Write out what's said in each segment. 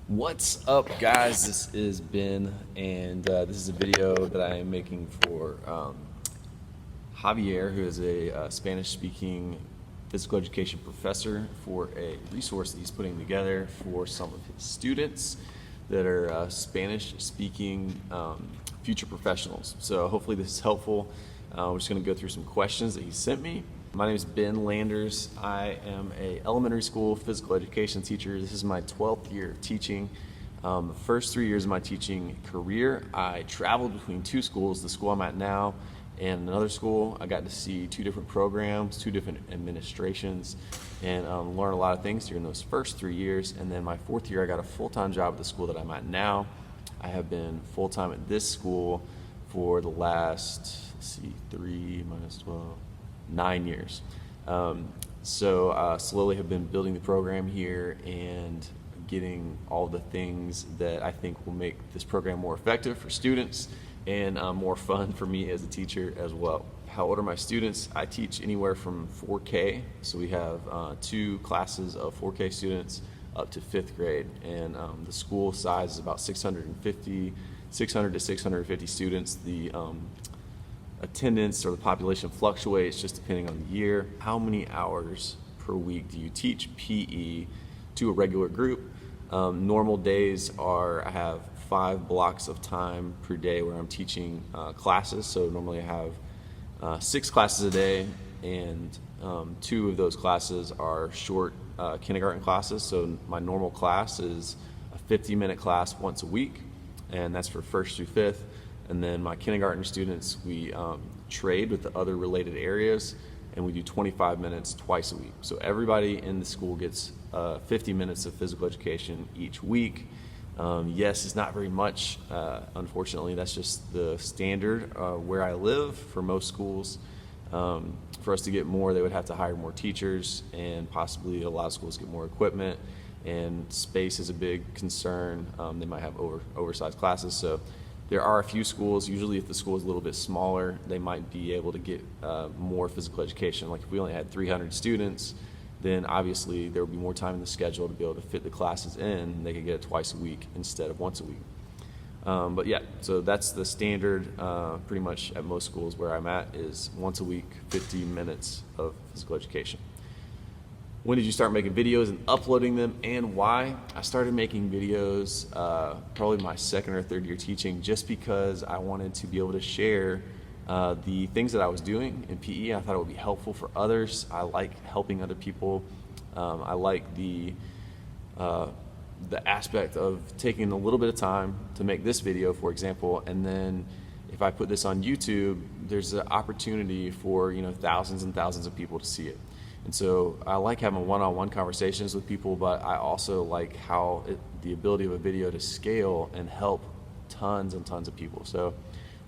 What's up, guys? This is Ben, and this is a video that I am making for Javier, who is a Spanish-speaking physical education professor, for a resource that he's putting together for some of his students that are Spanish-speaking future professionals. So hopefully this is helpful. We're just going to go through some questions that he sent me. My name is Ben Landers. I am a elementary school physical education teacher. This is my 12th year of teaching. The first 3 years of my teaching career, I traveled between two schools, the school I'm at now and another school. I got to see two different programs, two different administrations, and learn a lot of things during those first 3 years. And then my fourth year, I got a full-time job at the school that I'm at now. I have been full-time at this school for the last, 3 minus 12, 9 years. So slowly have been building the program here and getting all the things that I think will make this program more effective for students and more fun for me as a teacher as well. How old are my students? I teach anywhere from 4K, so we have two classes of 4K students up to 5th grade, and the school size is about 600 to 650 students. The attendance or the population fluctuates just depending on the year. How many hours per week do you teach PE to a regular group? Normal days are, I have 5 blocks of time per day where I'm teaching classes. So normally I have 6 classes a day, and 2 of those classes are short kindergarten classes. So my normal class is a 50-minute class once a week, and that's for 1st through 5th. And then my kindergarten students, we trade with the other related areas, and we do 25 minutes twice a week. So everybody in the school gets 50 minutes of physical education each week. Yes, it's not very much, unfortunately. That's just the standard where I live for most schools. For us to get more, they would have to hire more teachers, and possibly a lot of schools get more equipment, and space is a big concern. They might have oversized classes. So there are a few schools, usually if the school is a little bit smaller, they might be able to get more physical education. Like if we only had 300 students, then obviously there would be more time in the schedule to be able to fit the classes in. They could get it twice a week instead of once a week. But yeah, so that's the standard pretty much at most schools where I'm at, is once a week, 50 minutes of physical education. When did you start making videos and uploading them, and why? I started making videos probably my 2nd or 3rd year teaching, just because I wanted to be able to share the things that I was doing in PE. I thought it would be helpful for others. I like helping other people. I like the aspect of taking a little bit of time to make this video, for example, and then if I put this on YouTube, there's an opportunity for thousands and thousands of people to see it. And so I like having one-on-one conversations with people, but I also like the ability of a video to scale and help tons and tons of people. So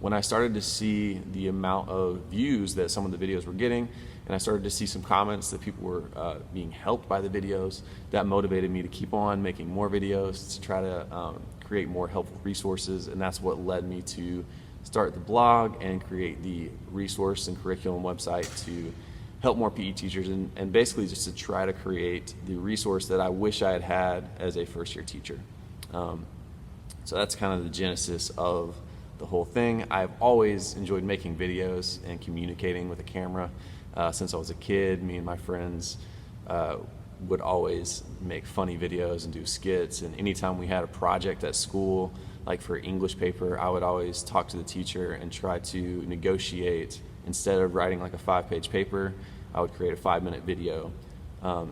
when I started to see the amount of views that some of the videos were getting, and I started to see some comments that people were being helped by the videos, that motivated me to keep on making more videos, to try to create more helpful resources. And that's what led me to start the blog and create the resource and curriculum website to help more PE teachers, and basically just to try to create the resource that I wish I had had as a first-year teacher. So that's kind of the genesis of the whole thing. I've always enjoyed making videos and communicating with a camera. Since I was a kid, me and my friends would always make funny videos and do skits, and anytime we had a project at school, like for English paper, I would always talk to the teacher and try to negotiate. Instead of writing like a 5-page paper, I would create a 5-minute video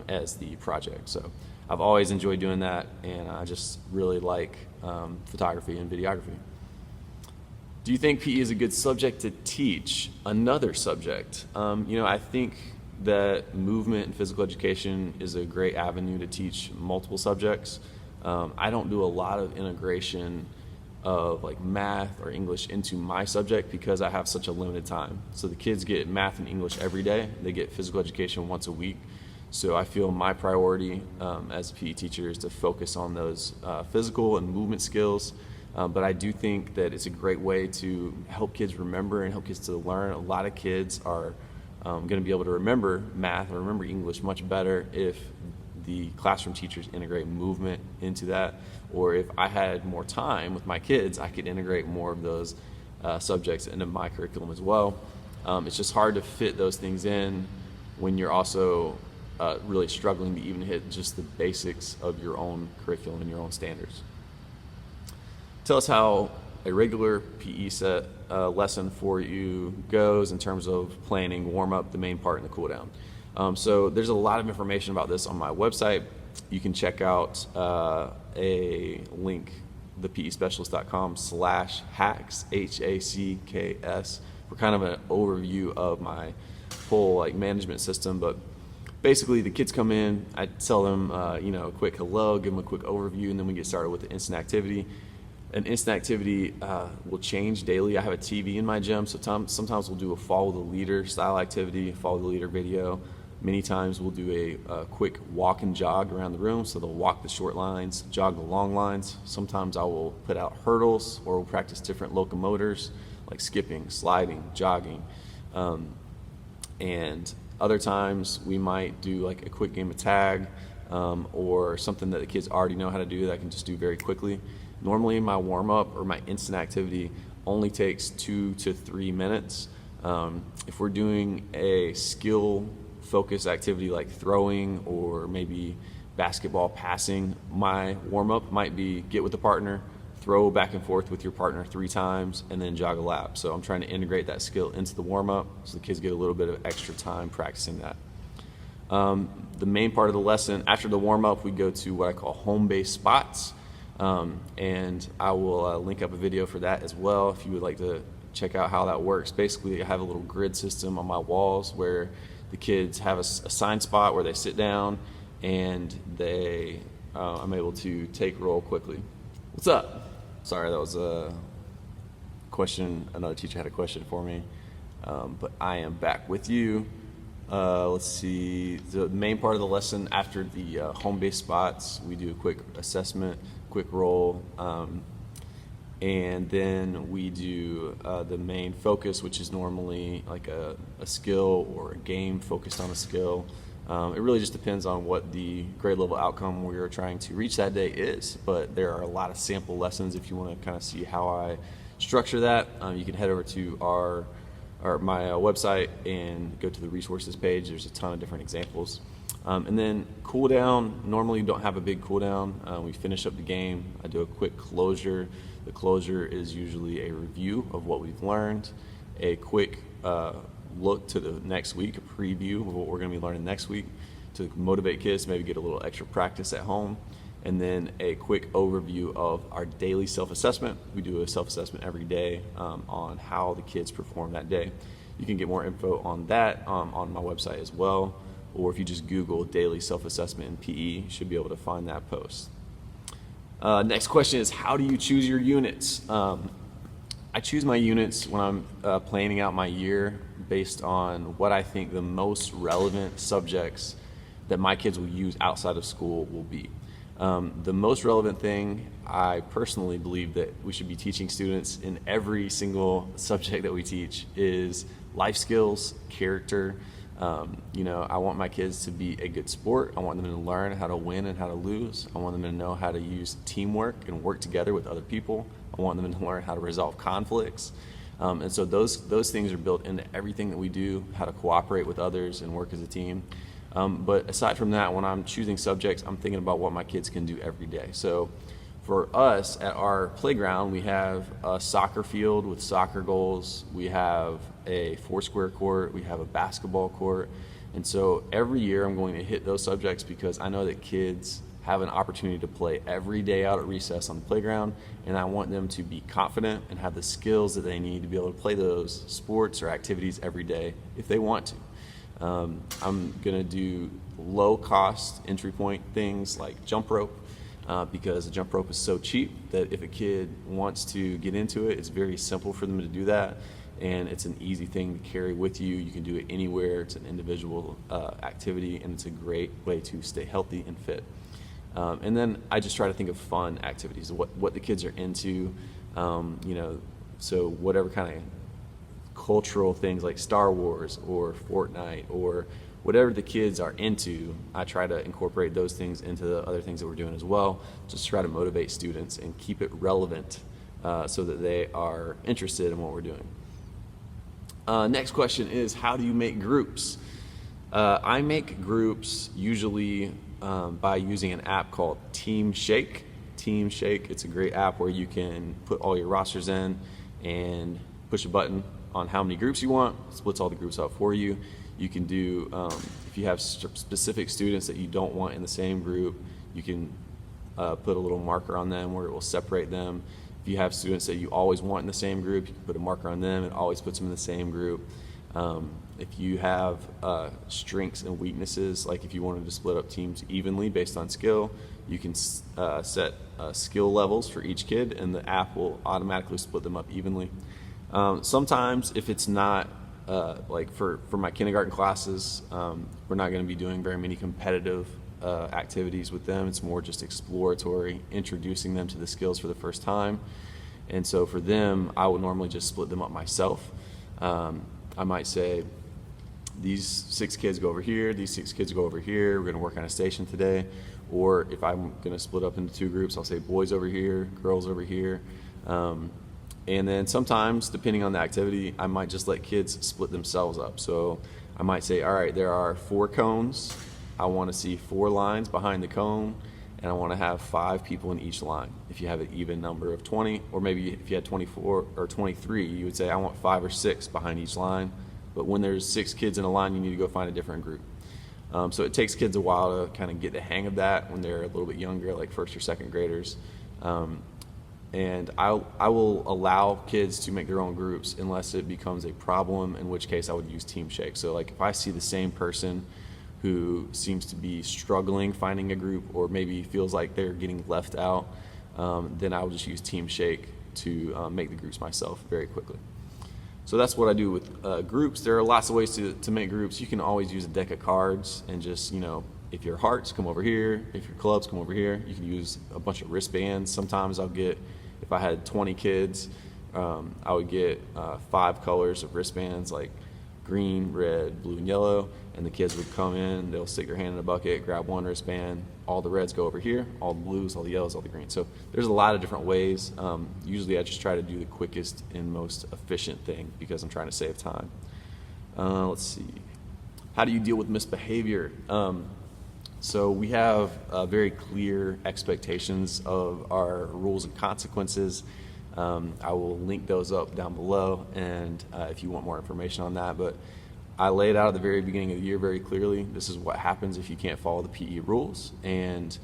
as the project. So I've always enjoyed doing that, and I just really like photography and videography. Do you think PE is a good subject to teach another subject? I think that movement and physical education is a great avenue to teach multiple subjects. I don't do a lot of integration of like math or English into my subject because I have such a limited time. So the kids get math and English every day. They get physical education once a week. So I feel my priority as a PE teacher is to focus on those physical and movement skills. But I do think that it's a great way to help kids remember and help kids to learn. A lot of kids are going to be able to remember math or remember English much better if the classroom teachers integrate movement into that. Or if I had more time with my kids, I could integrate more of those subjects into my curriculum as well. It's just hard to fit those things in when you're also really struggling to even hit just the basics of your own curriculum and your own standards. Tell us how a regular PE set lesson for you goes in terms of planning, warm up, the main part, and the cool down. So there's a lot of information about this on my website. You can check out a link, thePEspecialist.com/hacks, HACKS, for kind of an overview of my whole management system. But basically, the kids come in, I tell them a quick hello, give them a quick overview, and then we get started with the instant activity. An instant activity will change daily. I have a TV in my gym, so sometimes we'll do a follow the leader style activity, follow the leader video. Many times we'll do a quick walk and jog around the room, so they'll walk the short lines, jog the long lines. Sometimes I will put out hurdles, or we'll practice different locomotors like skipping, sliding, jogging. And other times we might do like a quick game of tag, or something that the kids already know how to do that I can just do very quickly. Normally my warm-up or my instant activity only takes 2 to 3 minutes. If we're doing a skill-focused activity like throwing or maybe basketball passing, my warm-up might be get with the partner, throw back and forth with your partner 3 times, and then jog a lap. So I'm trying to integrate that skill into the warm-up so the kids get a little bit of extra time practicing that. The main part of the lesson, after the warm-up, we go to what I call home-based spots. And I will link up a video for that as well if you would like to check out how that works. Basically, I have a little grid system on my walls where the kids have a assigned spot where they sit down, and I'm able to take roll quickly. What's up? Sorry, that was a question. Another teacher had a question for me, but I am back with you. Let's see, the main part of the lesson after the home-based spots, we do a quick assessment, quick roll, and then we do the main focus, which is normally like a skill or a game focused on a skill. It really just depends on what the grade level outcome we are trying to reach that day is, but there are a lot of sample lessons. If you want to kind of see how I structure that, you can head over to my website and go to the resources page. There's a ton of different examples. And then cool down, normally you don't have a big cool down. We finish up the game, I do a quick closure. The closure is usually a review of what we've learned, a quick look to the next week, a preview of what we're going to be learning next week to motivate kids to maybe get a little extra practice at home, and then a quick overview of our daily self-assessment. We do a self-assessment every day on how the kids perform that day. You can get more info on that on my website as well, or if you just Google daily self-assessment in PE, you should be able to find that post. Next question is, how do you choose your units? I choose my units when I'm planning out my year based on what I think the most relevant subjects that my kids will use outside of school will be. The most relevant thing, I personally believe that we should be teaching students in every single subject that we teach, is life skills, character. I want my kids to be a good sport. I want them to learn how to win and how to lose. I want them to know how to use teamwork and work together with other people. I want them to learn how to resolve conflicts. And so those things are built into everything that we do, how to cooperate with others and work as a team. But aside from that, when I'm choosing subjects, I'm thinking about what my kids can do every day. So for us at our playground, we have a soccer field with soccer goals. We have a 4-square court. We have a basketball court. And so every year I'm going to hit those subjects because I know that kids have an opportunity to play every day out at recess on the playground, and I want them to be confident and have the skills that they need to be able to play those sports or activities every day if they want to. I'm gonna do low cost entry point things like jump rope, because the jump rope is so cheap that if a kid wants to get into it, it's very simple for them to do that, and it's an easy thing to carry with you. You can do it anywhere. It's an individual activity, and it's a great way to stay healthy and fit. And then I just try to think of fun activities, what the kids are into, so whatever kind of cultural things like Star Wars or Fortnite or whatever the kids are into, I try to incorporate those things into the other things that we're doing as well, just try to motivate students and keep it relevant so that they are interested in what we're doing. Next question is, how do you make groups? I make groups usually by using an app called Teamshake. Teamshake, it's a great app where you can put all your rosters in and push a button on how many groups you want, splits all the groups out for you. You can do, if you have specific students that you don't want in the same group, you can put a little marker on them where it will separate them. If you have students that you always want in the same group, you can put a marker on them. It always puts them in the same group. If you have strengths and weaknesses, like if you wanted to split up teams evenly based on skill, you can set skill levels for each kid, and the app will automatically split them up evenly. Sometimes if it's not, like for my kindergarten classes, we're not going to be doing very many competitive activities with them. It's more just exploratory, introducing them to the skills for the first time. And so for them, I would normally just split them up myself. I might say, these 6 kids go over here, these 6 kids go over here, we're going to work on a station today. Or if I'm going to split up into 2 groups, I'll say boys over here, girls over here. And then sometimes, depending on the activity, I might just let kids split themselves up. So I might say, all right, there are 4 cones. I want to see 4 lines behind the cone, and I want to have 5 people in each line. If you have an even number of 20, or maybe if you had 24 or 23, you would say, I want 5 or 6 behind each line. But when there's 6 kids in a line, you need to go find a different group. So it takes kids a while to kind of get the hang of that when they're a little bit younger, like 1st or 2nd graders. And I will allow kids to make their own groups unless it becomes a problem, in which case I would use Teamshake. So like if I see the same person who seems to be struggling finding a group, or maybe feels like they're getting left out, then I will just use Teamshake to make the groups myself very quickly. So that's what I do with groups. There are lots of ways to make groups. You can always use a deck of cards and just, if your hearts, come over here. If your clubs, come over here. You can use a bunch of wristbands. Sometimes I'll get, if I had 20 kids, I would get 5 colors of wristbands, like green, red, blue, and yellow. And the kids would come in, they'll stick their hand in a bucket, grab one wristband, all the reds go over here, all the blues, all the yellows, all the greens. So there's a lot of different ways. Usually I just try to do the quickest and most efficient thing because I'm trying to save time. Let's see. How do you deal with misbehavior? So we have very clear expectations of our rules and consequences. I will link those up down below, and if you want more information on that. But I laid out at the very beginning of the year very clearly, this is what happens if you can't follow the PE rules, and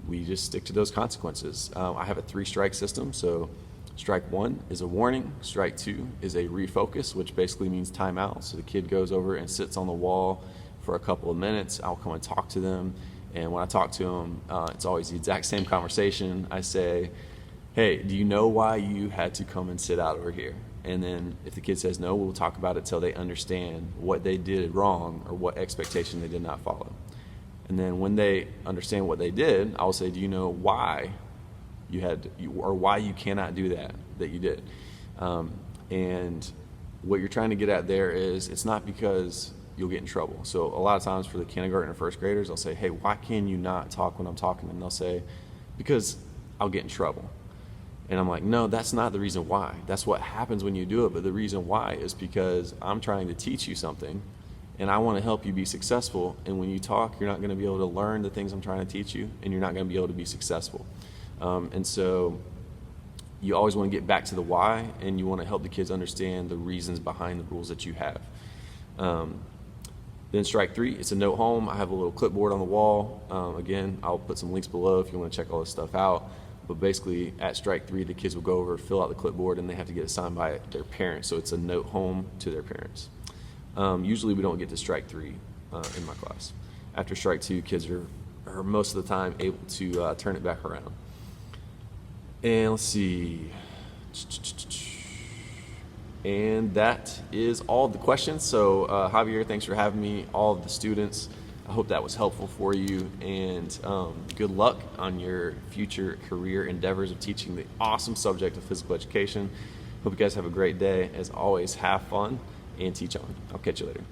we just stick to those consequences. I have a 3-strike system, so strike 1 is a warning, strike 2 is a refocus, which basically means timeout. So the kid goes over and sits on the wall for a couple of minutes. I'll come and talk to them, and when I talk to them, it's always the exact same conversation. I say, hey, do you know why you had to come and sit out over here? And then if the kid says no, we'll talk about it till they understand what they did wrong or what expectation they did not follow. And then when they understand what they did, I'll say, do you know why you had to, or why you cannot do that you did? And what you're trying to get at there is, it's not because you'll get in trouble. So a lot of times for the kindergarten or 1st graders, I'll say, hey, why can you not talk when I'm talking? And they'll say, because I'll get in trouble. And I'm like, no, that's not the reason why. That's what happens when you do it, but the reason why is because I'm trying to teach you something, and I want to help you be successful. And when you talk, you're not going to be able to learn the things I'm trying to teach you, and you're not going to be able to be successful. And so you always want to get back to the why, and you want to help the kids understand the reasons behind the rules that you have. Then strike 3, it's a note home. I have a little clipboard on the wall. Again, I'll put some links below if you want to check all this stuff out. But basically, at strike 3, the kids will go over, fill out the clipboard, and they have to get it signed by their parents. So it's a note home to their parents. Usually, we don't get to strike 3 in my class. After strike 2, kids are most of the time able to turn it back around. And let's see. And that is all of the questions. So Javier, thanks for having me, all of the students. I hope that was helpful for you, and good luck on your future career endeavors of teaching the awesome subject of physical education. Hope you guys have a great day. As always, have fun and teach on. I'll catch you later.